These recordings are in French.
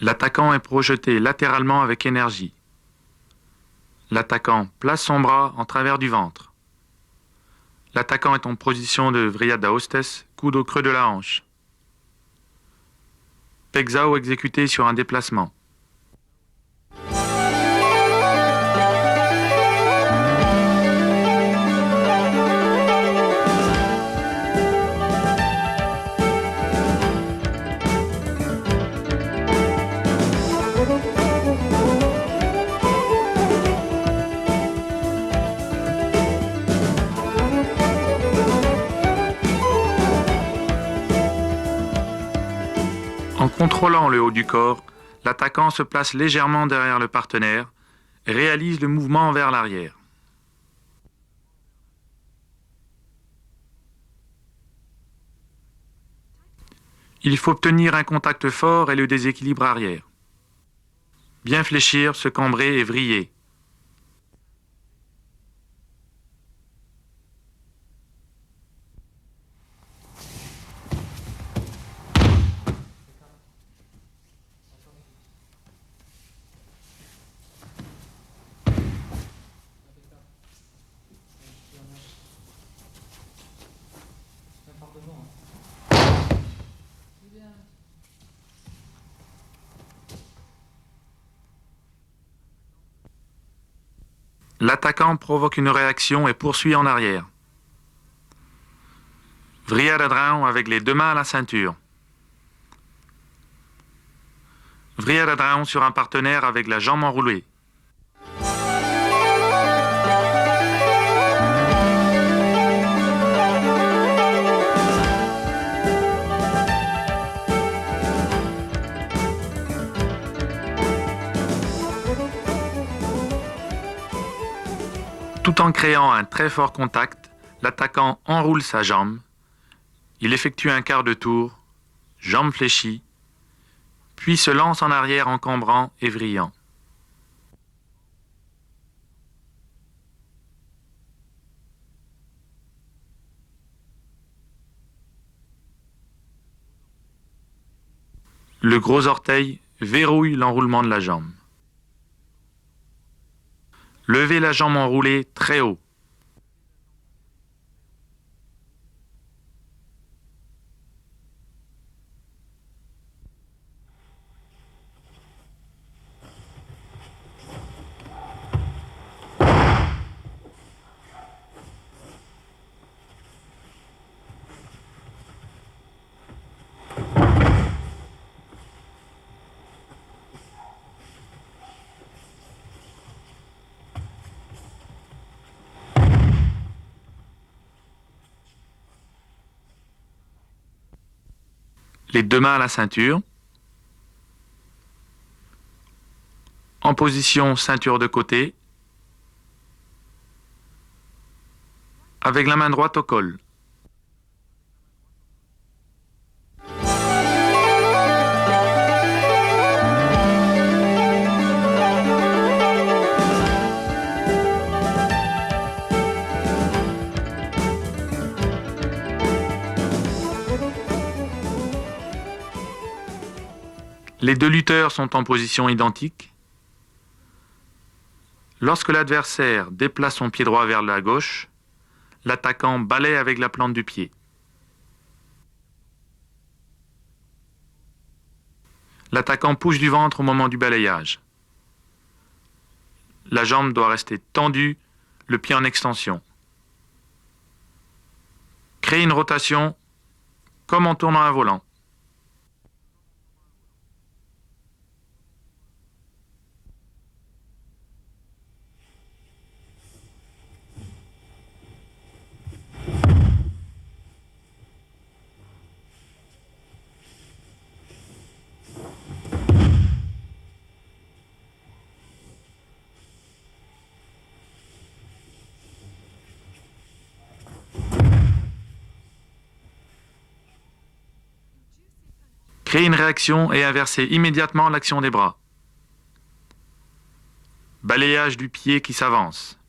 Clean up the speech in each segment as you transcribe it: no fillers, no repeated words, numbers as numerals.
L'attaquant est projeté latéralement avec énergie. L'attaquant place son bras en travers du ventre. L'attaquant est en position de vriada hostess, coude au creux de la hanche. Pegzao exécuté sur un déplacement. En contrôlant le haut du corps, l'attaquant se place légèrement derrière le partenaire et réalise le mouvement vers l'arrière. Il faut obtenir un contact fort et le déséquilibre arrière. Bien fléchir, se cambrer et vriller. L'attaquant provoque une réaction et poursuit en arrière. Vriada draon avec les deux mains à la ceinture. Vriada draon sur un partenaire avec la jambe enroulée. Tout en créant un très fort contact, l'attaquant enroule sa jambe. Il effectue un quart de tour, jambe fléchie, puis se lance en arrière en cambrant et vrillant. Le gros orteil verrouille l'enroulement de la jambe. Levez la jambe enroulée très haut. Les deux mains à la ceinture. En position ceinture de côté. Avec la main droite au col. Les deux lutteurs sont en position identique. Lorsque l'adversaire déplace son pied droit vers la gauche, l'attaquant balaie avec la plante du pied. L'attaquant pousse du ventre au moment du balayage. La jambe doit rester tendue, le pied en extension. Créez une rotation comme en tournant un volant. Créez une réaction et inversez immédiatement l'action des bras. Balayage du pied qui s'avance.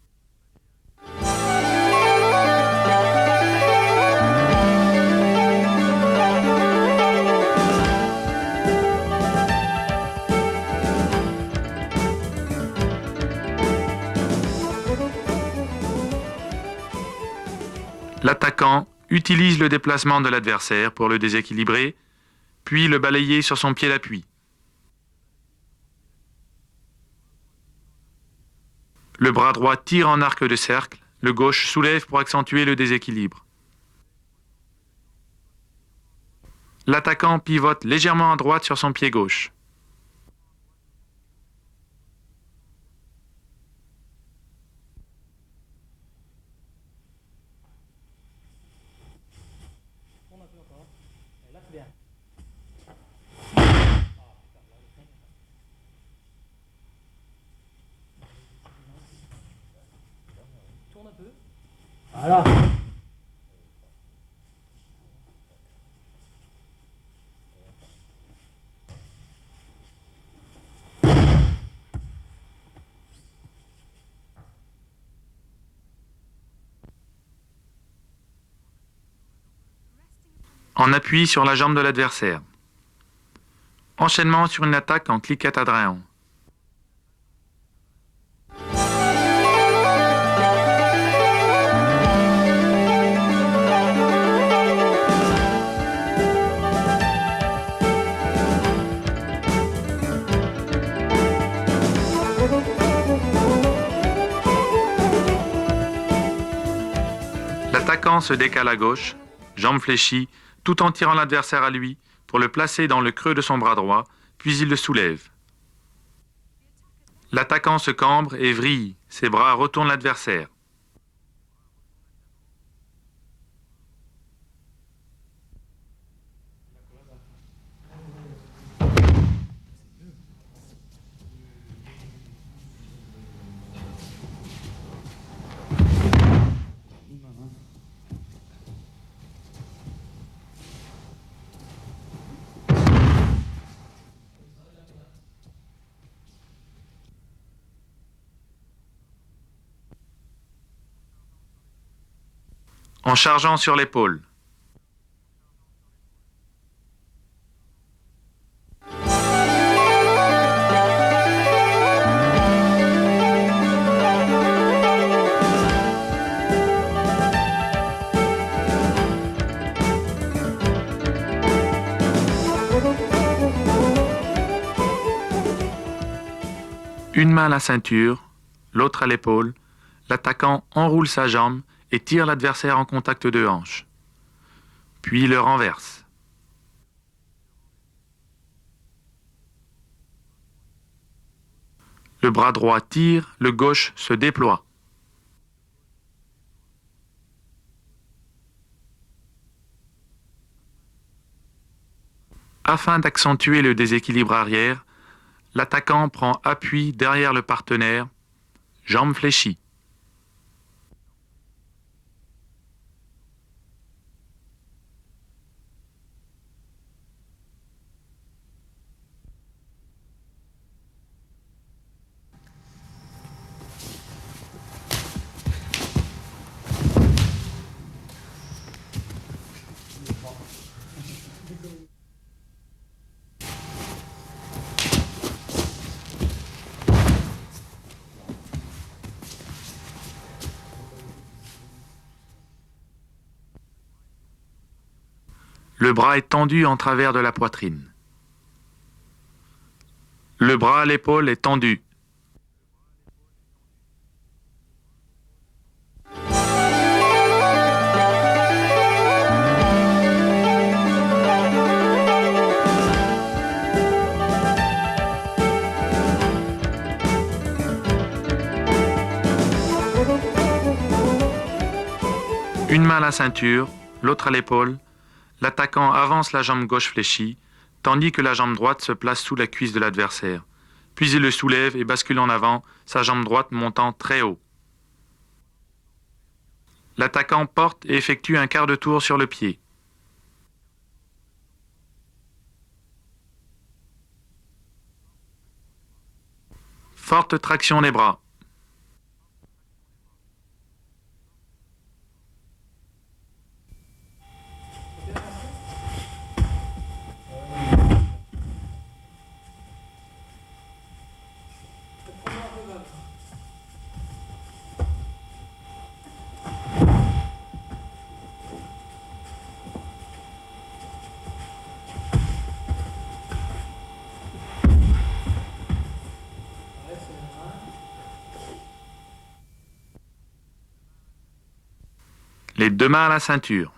L'attaquant utilise le déplacement de l'adversaire pour le déséquilibrer, puis le balayer sur son pied d'appui. Le bras droit tire en arc de cercle, le gauche soulève pour accentuer le déséquilibre. L'attaquant pivote légèrement à droite sur son pied gauche. Voilà. En appui sur la jambe de l'adversaire. Enchaînement sur une attaque en cliquette à drain. L'attaquant se décale à gauche, jambe fléchie, tout en tirant l'adversaire à lui pour le placer dans le creux de son bras droit, puis il le soulève. L'attaquant se cambre et vrille, ses bras retournent l'adversaire. En chargeant sur l'épaule. Une main à la ceinture, l'autre à l'épaule, l'attaquant enroule sa jambe et tire l'adversaire en contact de hanche. Puis le renverse. Le bras droit tire, le gauche se déploie. Afin d'accentuer le déséquilibre arrière, l'attaquant prend appui derrière le partenaire, jambes fléchies. Le bras est tendu en travers de la poitrine. Le bras à l'épaule est tendu. Une main à la ceinture, l'autre à l'épaule. L'attaquant avance la jambe gauche fléchie, tandis que la jambe droite se place sous la cuisse de l'adversaire. Puis il le soulève et bascule en avant, sa jambe droite montant très haut. L'attaquant porte et effectue un quart de tour sur le pied. Forte traction des bras. Les deux mains à la ceinture.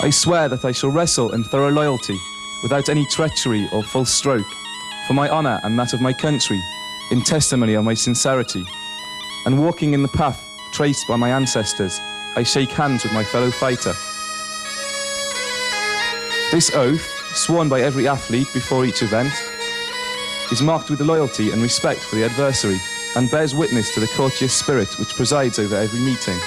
I swear that I shall wrestle in thorough loyalty, without any treachery or false stroke, for my honour and that of my country, in testimony of my sincerity. And walking in the path traced by my ancestors, I shake hands with my fellow fighter. This oath, sworn by every athlete before each event, is marked with loyalty and respect for the adversary, and bears witness to the courteous spirit which presides over every meeting.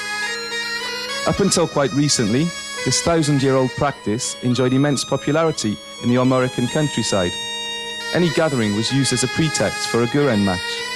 Up until quite recently, this 1,000-year-old practice enjoyed immense popularity in the Armorican countryside. Any gathering was used as a pretext for a Guren match.